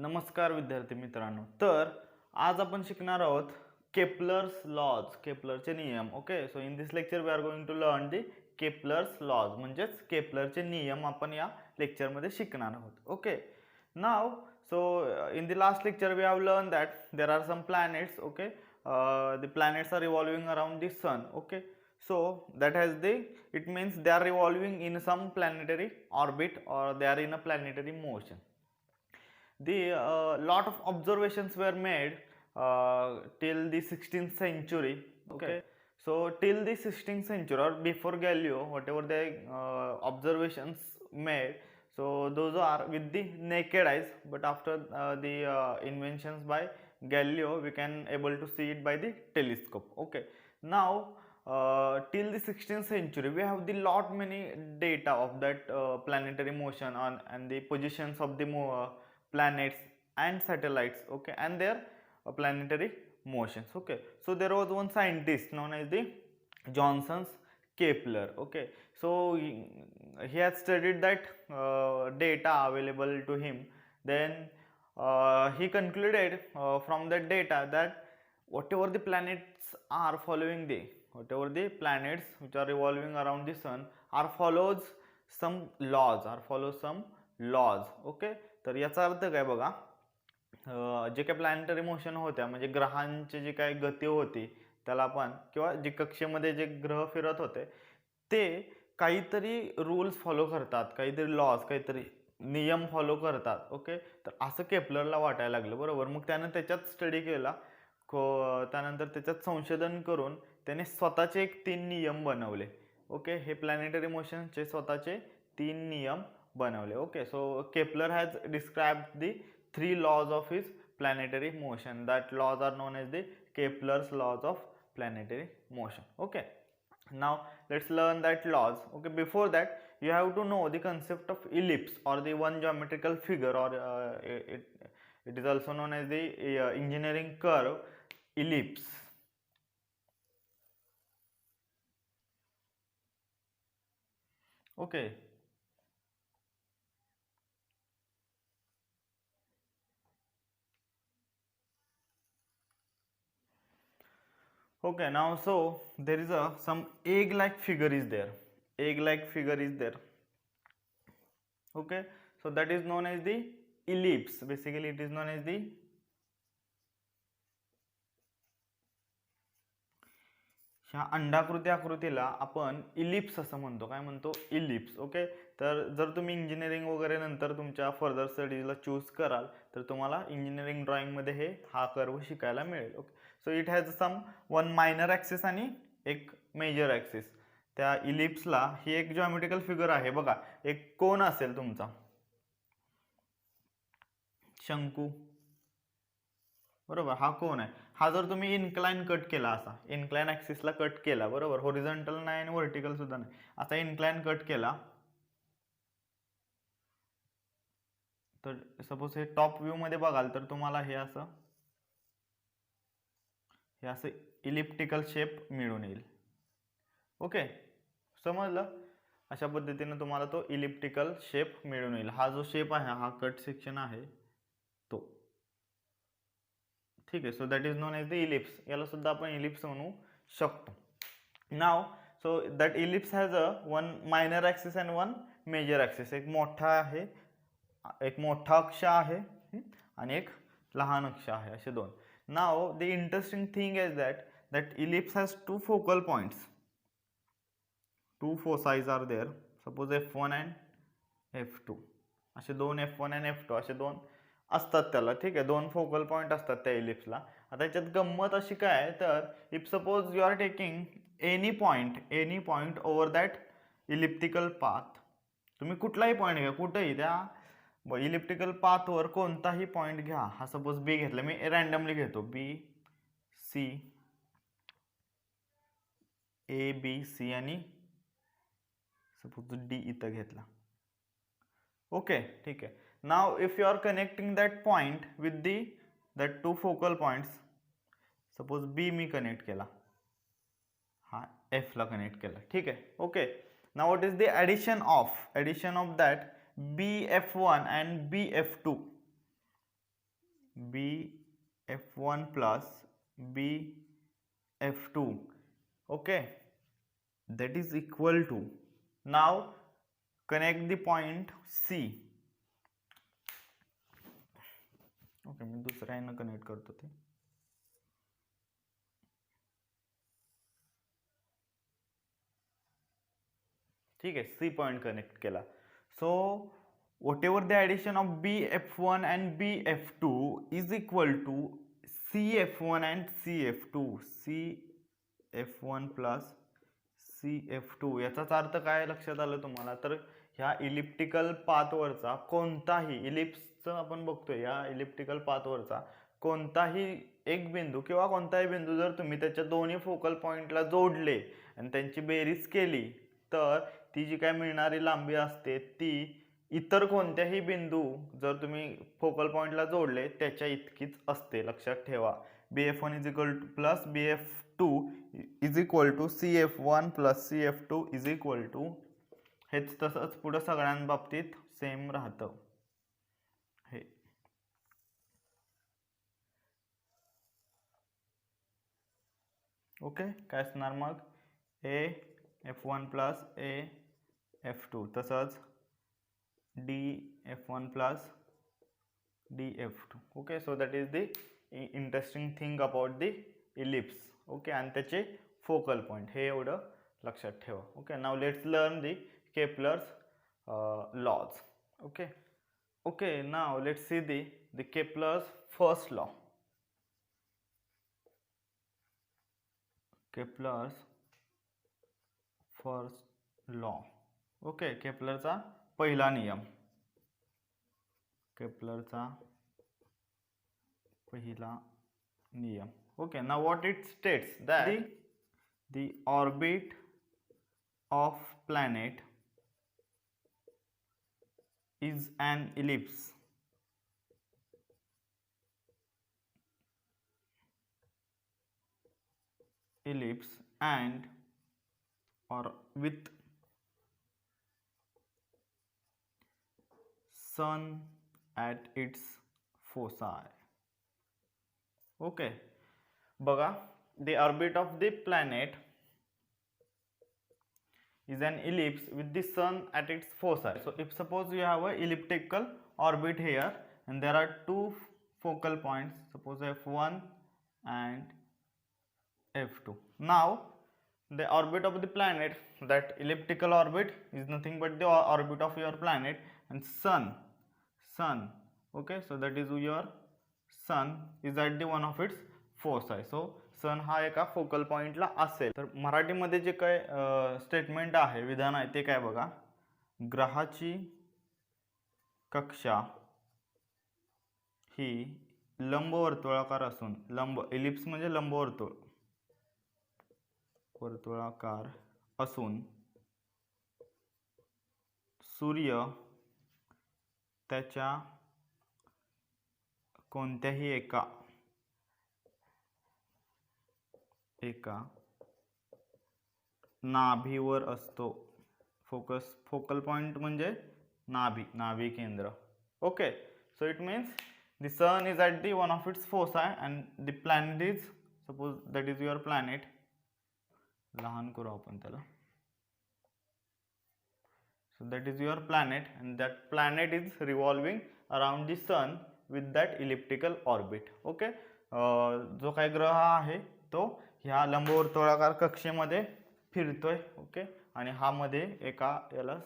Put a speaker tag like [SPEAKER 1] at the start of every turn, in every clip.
[SPEAKER 1] नमस्कार विद्यार्थी मित्रांनो. तर आज आपण शिकणार आहोत केपलर्स लॉज, केपलरचे नियम. Okay, so in this lecture we are going to learn the Kepler's laws, म्हणजेच केपलरचे नियम आपण या लेक्चरमध्ये शिकणार आहोत. Okay, now so in the last lecture we have learn that there are some planets. Okay, the planets are revolving around the sun. Okay, so that has the it means they are revolving in some planetary orbit or they are in a planetary motion. The lot of observations were made till the 16th century. Okay, so till the 16th century or before Galileo, whatever the observations made, so those are with the naked eyes, but after the inventions by Galileo we can able to see it by the telescope. Okay, now till the 16th century we have the lot many data of that planetary motion on and the positions of the planets and satellites. Okay, and their planetary motions. Okay, so there was one scientist known as the Johnson's Kepler. Okay, so he has studied that data available to him. Then he concluded from that data that whatever the planets are following the whatever the planets which are revolving around the sun are follows some laws. Okay, तर याचा अर्थ काय बघा, जे काय planetary motion होत्या म्हणजे ग्रहांची जी काय गती होती त्याला आपण किंवा जे कक्षेमध्ये जे ग्रह फिरत होते ते काहीतरी रूल्स फॉलो करतात, काहीतरी लॉज, काहीतरी नियम फॉलो करतात. ओके, तर असं केपलरला वाटायला लागलं. बरोबर, मग त्यानं त्याच्यात स्टडी केला. त्यानंतर त्याच्यात संशोधन करून त्याने स्वतःचे एक 3 नियम बनवले. ओके, हे प्लॅनेटरी मोशनचे स्वतःचे 3 नियम बनवले. Okay, so Kepler has described the 3 laws of his planetary motion. That laws are known as the Kepler's laws of planetary motion. Okay, now let's learn that laws. Okay, before that you have to know the concept of ellipse or the one geometrical figure, or it is also known as the engineering curve, ellipse. Okay, okay, now so there is a some egg like figure is there, okay, so that is known as the ellipse. Basically it is known as the ह्या अंडाकृती आकृतीला आपण ellipse असं म्हणतो. काय म्हणतो? Ellipse. Okay, तर जर तुम्ही इंजिनिअरिंग वगैरे नंतर तुमच्या फर्दर स्टडीजला चूज कराल तर तुम्हाला इंजिनिअरिंग ड्रॉइंगमध्ये हा कर्व शिकायला मिळेल. Okay, so it has some one minor axis आणि एक मेजर ॲक्सिस. त्या इलिप्सला ही एक जॉमेट्रिकल फिगर आहे बघा. एक कोन असेल तुमचा, शंकू, बरोबर, हा कोन आहे. हा जर तुम्ही इन्क्लाइन कट केला, असा इन्क्लाइन ॲक्सिसला कट केला, बरोबर, हॉरिझॉन्टल नाही आणि व्हर्टिकल सुद्धा नाही, असा इन्क्लाइन कट केला, तर सपोज हे टॉप व्ह्यू मध्ये बघाल तर तुम्हाला हे असं इलिप्टिकल शेप मिळून येईल. ओके, समजलं? अशा पद्धतीने तुम्हाला तो इलिप्टिकल शेप मिळून येईल. हा जो शेप आहे, हा कट सेक्शन आहे तो. ठीक आहे, so that is known as the ellipse. याला सुद्धा आपण इलिप्स म्हणू शकतो. Now so that ellipse has a one minor axis and one major axis. एक मोठा आहे, एक मोठा अक्ष आहे आणि एक लहान अक्ष आहे, असे दोन. Now the interesting thing is that ellipse has 2 focal points. 2 foci are there. Suppose F1 and F2 असे दोन, F1 अँड F2 असे दोन असतात त्याला. ठीक आहे, 2 फोकल पॉईंट असतात त्या इलिप्सला. आता याच्यात गंमत अशी काय, तर if suppose you are taking any point over that elliptical path, तुम्ही कुठलाही पॉईंट घ्या, कुठेही त्या इलिप्टिकल पाथवर कोणताही पॉईंट घ्या. हा सपोज बी घेतला, मी रँडमली घेतो, B C, A B C आणि सपोज डी इथं घेतला. ओके, ठीक आहे. Now if you are connecting that point with that 2 focal points, suppose B मी कनेक्ट केला, हा एफ ला कनेक्ट केला. ठीक आहे, okay. Now what is the addition of that BF1 and BF2. b f1 plus b f2, okay, that is equal to, now connect the point C. Okay, मी दुसऱ्या ह्यानं कनेक्ट करतो ते. ठीक आहे, सी पॉइंट कनेक्ट केला. So whatever the addition of bf1 and bf2 is equal to cf1 and cf2, cf1 plus cf2. याचाच अर्थ काय लक्षात आलं तुम्हाला? तर ह्या इलिप्टिकल पाथवरचा कोणताही, इलिप्सचं आपण बघतोय, या इलिप्टिकल पाथवरचा कोणताही एक बिंदू किंवा कोणताही बिंदू जर तुम्ही त्याच्या दोन्ही फोकल पॉइंटला जोडले आणि त्यांची बेरीज केली तर ती जी काय मिळणारी लांबी असते ती इतर कोणत्याही बिंदू जर तुम्ही फोकल पॉइंटला जोडले त्याच्या इतकीच असते. लक्षात ठेवा. bf1 is equal to plus bf2 is equal to cf1 plus cf2 is equal to, हेच तसंच पुढे सगळ्यांबाबतीत सेम राहतं. हे ओके, काय असणार मग? a f1 plus a f2, तसंच df1 plus df2. okay, so that is the interesting thing about the ellipse. okay, आणि त्याचे फोकल पॉइंट हे एवढं लक्षात ठेवा. Okay, now let's learn the Kepler's laws. okay, okay, now let's see the Kepler's first law. Kepler's first law. okay, केपलरचा पहिला नियम, केपलरचा पहिला नियम. okay, now what it states that the orbit of planet is an ellipse. Ellipse and or with sun at its foci. okay, बघा, the orbit of the planet is an ellipse with the sun at its foci. so if suppose you have a elliptical orbit here and there are two focal points, suppose f1 and f2. now the orbit of the planet, that elliptical orbit is nothing but the orbit of your planet, and sun, okay, so that is your sun is at the one of its foci. so sun हा एका focal पॉइंटला असेल. तर मराठीमध्ये जे काय statement आहे, विधान आहे ते काय बघा, ग्रहाची कक्षा ही लंबवर्तुळाकार असून, लंब इलिप्स म्हणजे लंबवर्तुळ, वर्तुळाकार असून सूर्य त्याच्या कोणत्याही एका नाभीवर असतो. फोकल पॉइंट म्हणजे नाभी केंद्र. Okay, so it means the sun is at the one of its foci and the planet is, suppose that is your planet, लहान करू आपण त्याला, so that is your planet and that planet is revolving around the sun with that elliptical orbit. okay, जो काही ग्रह आहे तो ह्या लंबवर्तुळाकार कक्षेमध्ये फिरतोय. ओके, आणि हा मध्ये एका याला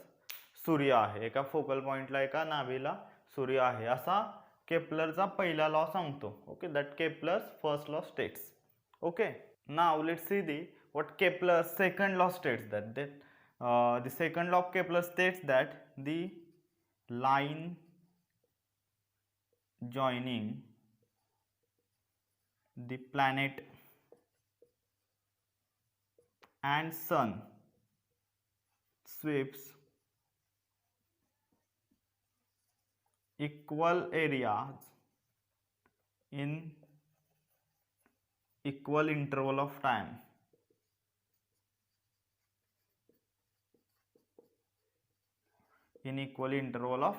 [SPEAKER 1] सूर्य आहे, एका फोकल पॉइंटला, एका नाभीला सूर्य आहे, असा केपलरचा पहिला लॉ सांगतो. Okay, that Kepler's first law states. Okay, now let's see the what Kepler's second law states. that the second law of Kepler states that the line joining the planet and sun sweeps equal areas in equal interval of time. in equal interval of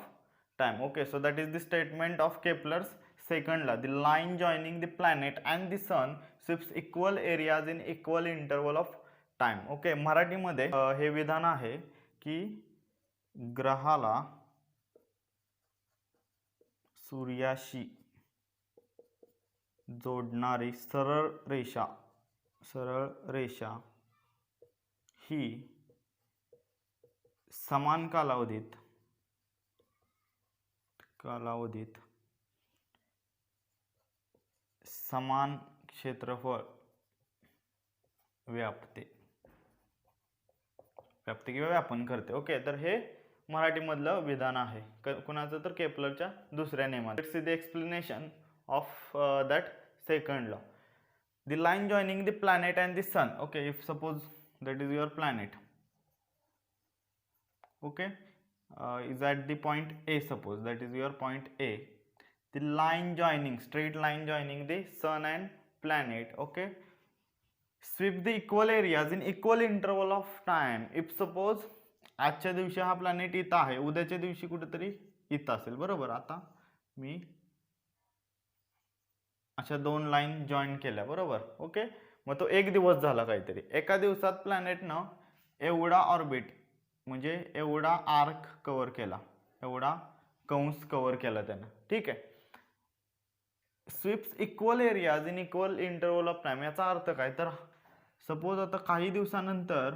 [SPEAKER 1] time. okay, so that is the statement of Kepler's सेकंडला the line joining the planet and the sun sweeps equal areas in equal interval of time. Okay, मराठीमध्ये हे विधान आहे की ग्रहाला सूर्याशी जोडणारी सरळ रेषा ही समान कालावधीत समान क्षेत्रफळ व्यापते किंवा व्यापन करते. ओके, तर हे मराठीमधलं विधान आहे. कुणाचं तर केपलरच्या दुसऱ्या नियमात. Let's see the explanation of that second law. The line joining the planet and the sun. Okay, if suppose that is your planet, okay, is at the point A, suppose that is your point A. The line joining, straight line joining the sun and planet, okay, sweep the equal areas in equal interval of time. If suppose आजच्या दिवशी हा planet इथं आहे, उद्याच्या दिवशी कुठेतरी इथं असेल, बरोबर. आता मी अशा दोन लाईन जॉईन केल्या, बरोबर. ओके, मग तो एक दिवस झाला काहीतरी. एका दिवसात प्लॅनेटनं एवढा ऑर्बिट म्हणजे एवढा आर्क कव्हर केला, एवढा कंस कव्हर केला त्यानं. ठीक आहे. Sweeps equal areas in equal interval of time. याचा अर्थ काय, तर सपोज आता काही दिवसानंतर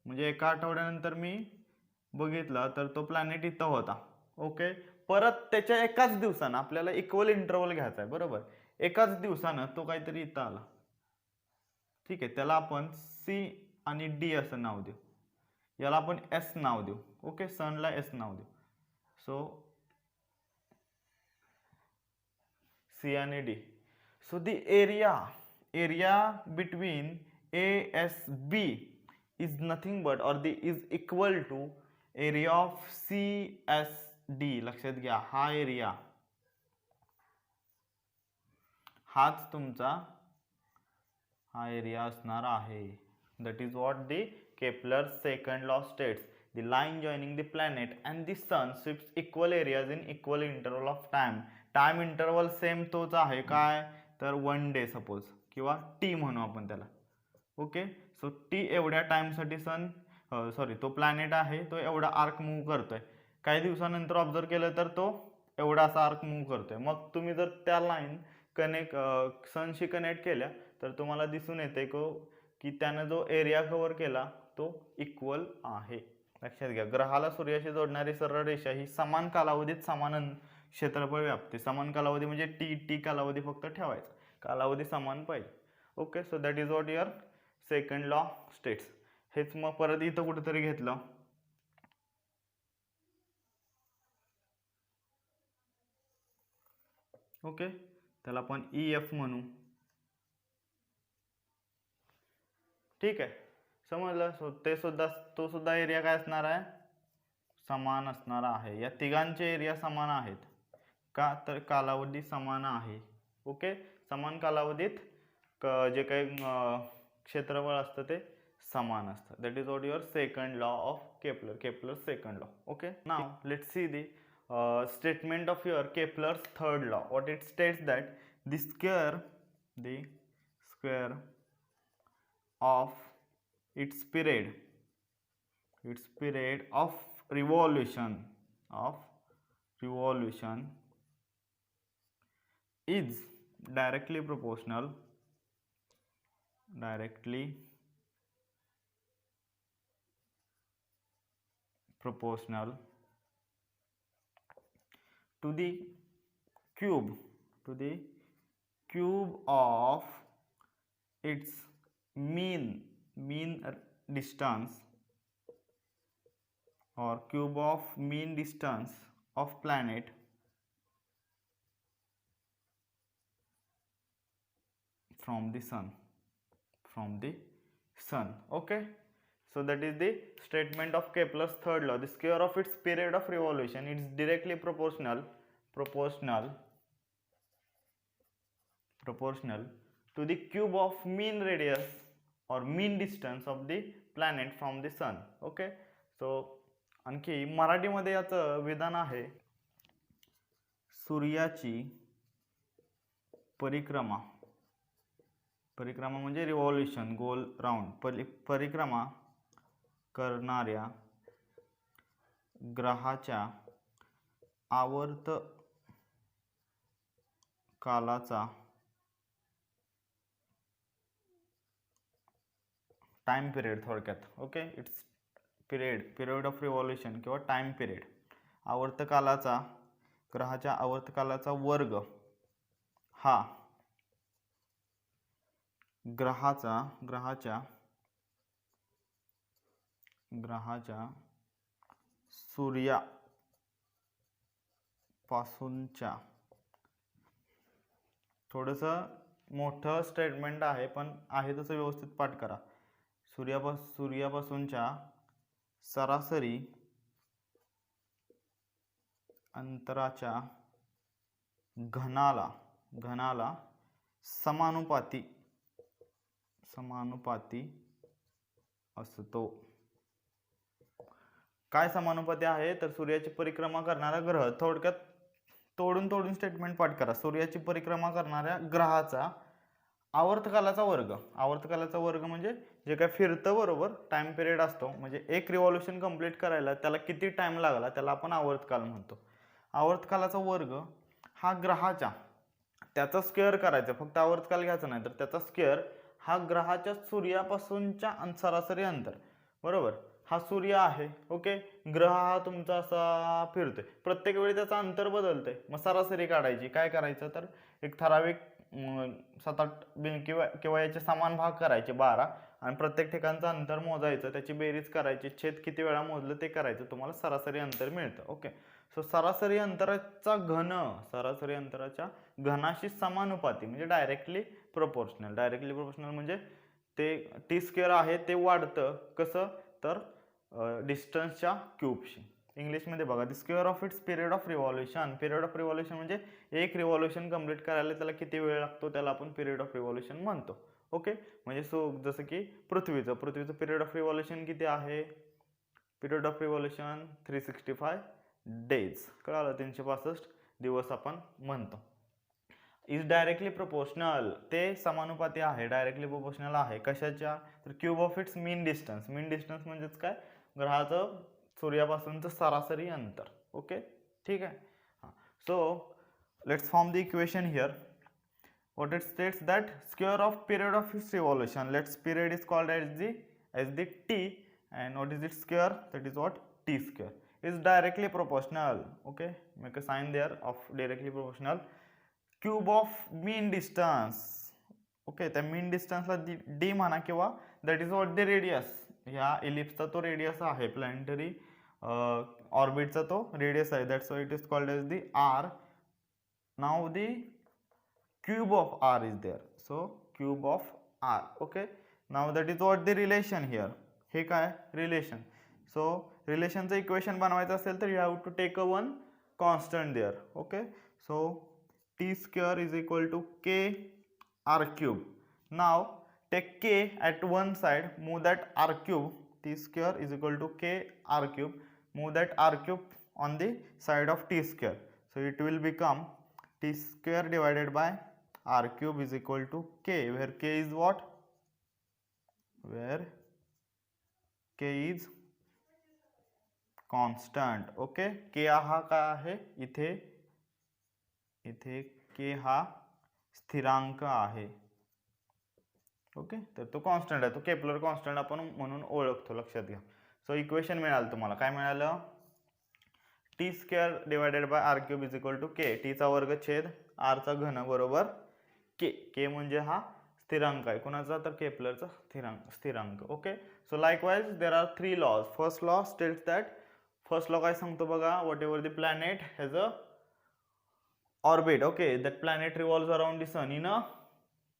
[SPEAKER 1] म्हणजे एका आठवड्यानंतर मी बघितलं तर तो प्लॅनेट इथं होता. ओके, परत त्याच्या एकाच दिवसानं आपल्याला इक्वल इंटरवल घ्यायचा आहे, बरोबर. एकाच दिवसानं तो काहीतरी इथं आला. ठीक आहे, त्याला आपण सी आणि डी असं नाव देऊ. याला आपण एस नाव देऊ. ओके, सनला एस नाव देऊ. सो सी आणि D. So the area between A S B is nothing but or the is equal to area of C S D. लक्षात घ्या, हा एरिया हाच तुमचा हा एरिया असणार आहे. That is what the Kepler second law states. The line joining the planet and the sun sweeps equal areas in equal interval of time. Time interval same तोच आहे, काय तर 1 डे सपोज, किंवा टी म्हणू आपण त्याला. ओके, सो टी एवढ्या टाइमसाठी तो प्लॅनेट आहे, तो एवढा आर्क मूव्ह करतोय. काही दिवसानंतर ऑब्झर्व केलं तर तो एवढा असा आर्क मूव्ह करतोय. मग तुम्ही जर त्या लाईन सनशी कनेक्ट केल्या तर तुम्हाला दिसून येते की त्यानं जो एरिया कव्हर केला तो इक्वल आहे. लक्षात घ्या, ग्रहाला सूर्याशी जोडणारी सरळ रेषा ही समान कालावधीत समान क्षेत्रफळ व्यापते. समान कालावधी म्हणजे टी कालावधी फक्त ठेवायचा, कालावधी समान पाहिजे. Okay, so that is what your second law states. हेच मग परत इथं कुठेतरी घेतलं. ओके, त्याला आपण EF म्हणू. ठीक आहे, समजलं. तो सुद्धा एरिया काय असणार आहे, समान असणार आहे. या तिघांचे एरिया समान आहेत का, तर कालावधी समान आहे. ओके, समान कालावधीत जे काही क्षेत्रफळ असतं ते समान असतं. That is what your second law of Kepler second law. Okay, now let's see the statement of your Kepler's third law. What it states that the square of its period of revolution is directly proportional to the cube of its mean distance, or cube of mean distance of planet from the sun. Okay, so that is the statement of Kepler's third law. The square of its period of revolution is directly proportional to the cube of mean radius or mean distance of the planet from the sun. Okay, so आणखी मराठीमध्ये याचं विधान आहे, सूर्याची परिक्रमा, परिक्रमा म्हणजे revolution, गोल round. परिक्रमा करणाऱ्या ग्रहाच्या आवर्त कालाचा टाइम पिरियड थोडक्यात. Okay, it's period of revolution किंवा टाइम पिरियड. आवर्तकालाचा, ग्रहाच्या आवर्तकालाचा वर्ग हा ग्रहाच्या सूर्यापासूनच्या, थोडंसं मोठं स्टेटमेंट आहे पण आहे तसं व्यवस्थित पाठ करा. सूर्यापासूनच्या सरासरी अंतराच्या घनाला समानुपाती असतो. काय समानुपाती आहे तर सूर्याची परिक्रमा करणारा ग्रह, थोडक्यात तोडून स्टेटमेंट पाठ करा. सूर्याची परिक्रमा करणाऱ्या ग्रहाचा आवर्तकालाचा वर्ग म्हणजे जे काय फिरतं बरोबर टाइम पिरियड असतो, म्हणजे एक रिव्हॉल्युशन कंप्लीट करायला त्याला किती टाइम लागला त्याला आपण आवर्तकाल म्हणतो. आवर्तकालाचा वर्ग हा ग्रहाच्या, त्याचा स्क्वेअर करायचा, फक्त आवर्तकाल घ्यायचा नाही तर त्याचा स्क्वेअर हा ग्रहाच्या सूर्यापासूनच्या सरासरी अंतर. बरोबर, हा सूर्य आहे. ओके, ग्रह हा तुमचा असा फिरतोय, प्रत्येक वेळी त्याचा अंतर बदलतंय, मग सरासरी काढायची. काय करायचं तर एक ठराविक 7-8 किंवा याचे समान भाग करायचे 12 आणि प्रत्येक ठिकाणचं अंतर मोजायचं, त्याची बेरीज करायची, छेद किती वेळा मोजलं ते करायचं, तुम्हाला सरासरी अंतर मिळतं. ओके, सो सरासरी अंतराच्या घनाशी समानुपाती म्हणजे डायरेक्टली प्रोपोर्शनल म्हणजे ते टी स्क्वेअर आहे ते वाढतं कसं तर डिस्टन्सच्या क्यूबशी. इंग्लिशमध्ये बघा, the square of its period of revolution. Period of revolution म्हणजे एक रिव्हॉल्युशन कंप्लीट करायला त्याला किती वेळ लागतो त्याला आपण पिरियड ऑफ रिव्हॉल्युशन म्हणतो. ओके, म्हणजे जसं की पृथ्वीचं पिरियड ऑफ रिव्हॉल्युशन किती आहे, पिरियड ऑफ रिव्हॉल्युशन 365 डेज, कळालं, 365 दिवस आपण म्हणतो. इज डायरेक्टली प्रोपोर्शनल, ते समानुपाती आहे, डायरेक्टली प्रोपोर्शनल आहे. कशाच्या तर cube of its mean distance. Mean distance म्हणजेच काय, ग्रहाचं सूर्यापासूनचं सरासरी अंतर. ओके, ठीक आहे. So let's form the equation here. what it states that square of period of its revolution, let's period is called as the t, and what is its square, that is what t square, is directly proportional. Okay, make a sign there of directly proportional. Cube of mean distance. Okay, त्या मीन डिस्टन्सला D म्हणा किंवा that is what the radius. ह्या इलिप्सचा तो radius आहे, planetary ऑर्बिटचा तो radius आहे, that's why it is called as the R. Now the cube of r is there, so cube of r. Okay, now that is what the relation here. हे काय relation. So रिलेशनचं equation बनवायचं असेल तर you have to take a one constant there. Okay, so T square is equal to K R cube. Now take K at one side, move that r cube, t square is equal to k r cube, move that r cube on the side of t square, so it will become t square divided by r cube is equal to k, where k is what, where k is constant. Okay, k हा काय आहे, इथे k हा स्थिरांक आहे. Okay, तर तो constant आहे, तो केपलर कॉन्स्टंट आपण म्हणून ओळखतो, लक्षात घ्या. सो इक्वेशन मिळालं तुम्हाला, काय मिळालं, T square divided by R cube is equal to K, टीचा वर्ग छेद r चा घन बरोबर के म्हणजे हा स्थिरांक आहे, कोणाचा तर केपलरचा स्थिरांक. Okay, so likewise there are 3 laws. First law states that, first law काय सांगतो बघा, whatever the planet has a orbit, okay, that planet revolves around the sun in a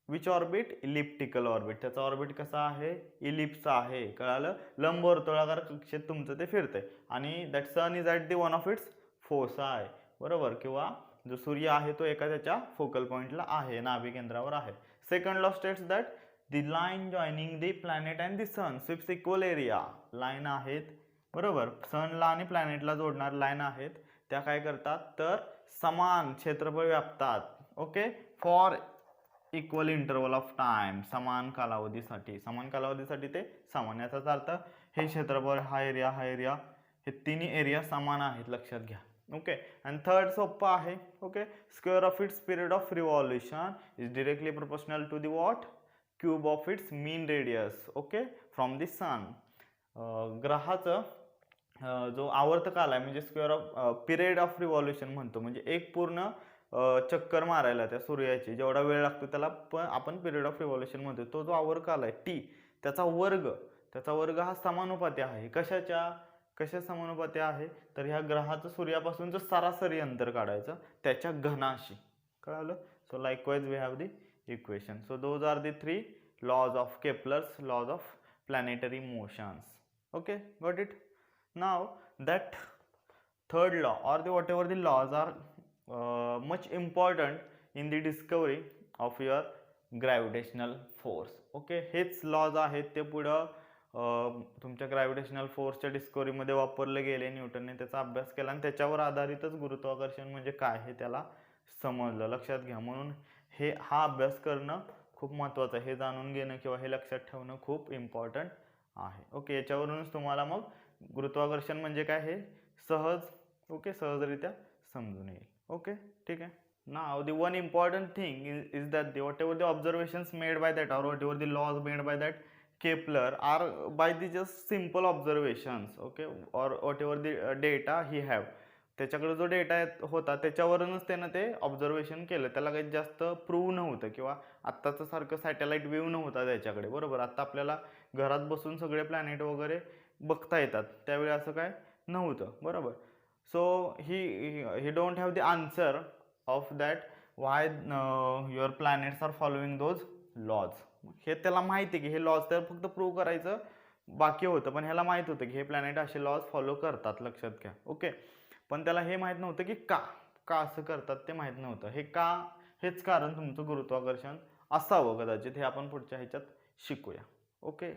[SPEAKER 1] which orbit, elliptical orbit. त्याचा orbit कसा आहे, इलिप्सचा आहे, कळालं, लंबवर्तुळाकार कक्षेत तुमचं ते फिरतंय, आणि that sun is at the one of its foci, बरोबर, किंवा जो सूर्य आहे तो एका त्याच्या फोकल पॉइंटला आहे, नाभी केंद्रावर आहे. Second law states that the line joining the planet and the sun sweeps equal area. Line आहेत, बरोबर, सनला आणि प्लॅनेटला जोडणार लाईन आहेत, त्या काय करतात तर समान क्षेत्रफळ व्यापतात. Okay, for equal interval of time, समान कालावधीसाठी ते समान. याचाच अर्थ हे क्षेत्रफळ, हा एरिया हे तिन्ही एरिया समान आहेत, लक्षात घ्या. ओके, अँड थर्ड सोपं आहे. Okay, square of its period of revolution is directly proportional to the what, cube of its mean radius. Okay, from the sun. ग्रहाचं जो आवर्तकाल आहे म्हणजे square of period of revolution म्हणतो, म्हणजे एक पूर्ण चक्कर मारायला त्या सूर्याची जेवढा वेळ लागतो त्याला आपण पिरियड ऑफ रिव्हॉल्युशन म्हणतो. तो जो आवर्तकाल आहे टी, त्याचा वर्ग हा समानुपाती आहे. कशा समानुपाती आहे, तर ह्या ग्रहाचं सूर्यापासूनचं सरासरी अंतर काढायचं त्याच्या घनाशी. कळालं? So likewise we have the equation. So those are the 3 laws of Kepler's laws of planetary motions. Okay, got it? Now that third law or whatever the laws are much important in the discovery of your gravitational force. Okay, हेच lodge आहेत ते पुढं तुमच्या gravitational फोर्सच्या डिस्कवरीमध्ये वापरले गेले. न्यूटनने त्याचा अभ्यास केला आणि त्याच्यावर आधारितच गुरुत्वाकर्षण म्हणजे काय हे त्याला समजलं, लक्षात घ्या. म्हणून हा अभ्यास करणं खूप महत्त्वाचं आहे. हे जाणून घेणं किंवा हे लक्षात ठेवणं खूप इम्पॉर्टंट आहे. ओके, याच्यावरूनच तुम्हाला मग गुरुत्वाकर्षण म्हणजे काय हे सहजरित्या समजून येईल. ओके, ठीक आहे. Now the one important thing is that whatever the observations made by that or whatever the laws made by that Kepler are by the just simple observations. okay, or whatever the data he have, त्याच्याकडे जो data होता त्याच्यावरूनच त्यानं ते observation केलं. त्याला काही जास्त प्रूव्ह नव्हतं किंवा आत्ताचं सारखं सॅटेलाइट व्ह्यू नव्हता त्याच्याकडे, बरोबर. आता आपल्याला घरात बसून सगळे प्लॅनेट वगैरे बघता येतात, त्यावेळी असं काय नव्हतं, बरोबर. So he don't have the answer of that why your planets are following those laws. हे त्याला माहिती आहे की हे लॉज तर फक्त प्रूव्ह करायचं बाकी होतं, पण ह्याला माहित होतं की हे प्लॅनेट असे लॉज फॉलो करतात, लक्षात घ्या. ओके, पण त्याला हे माहित नव्हतं की का असं करतात ते माहित नव्हतं. हेच कारण तुमचं गुरुत्वाकर्षण असावं कदाचित. हे आपण पुढच्या ह्याच्यात शिकूया. ओके.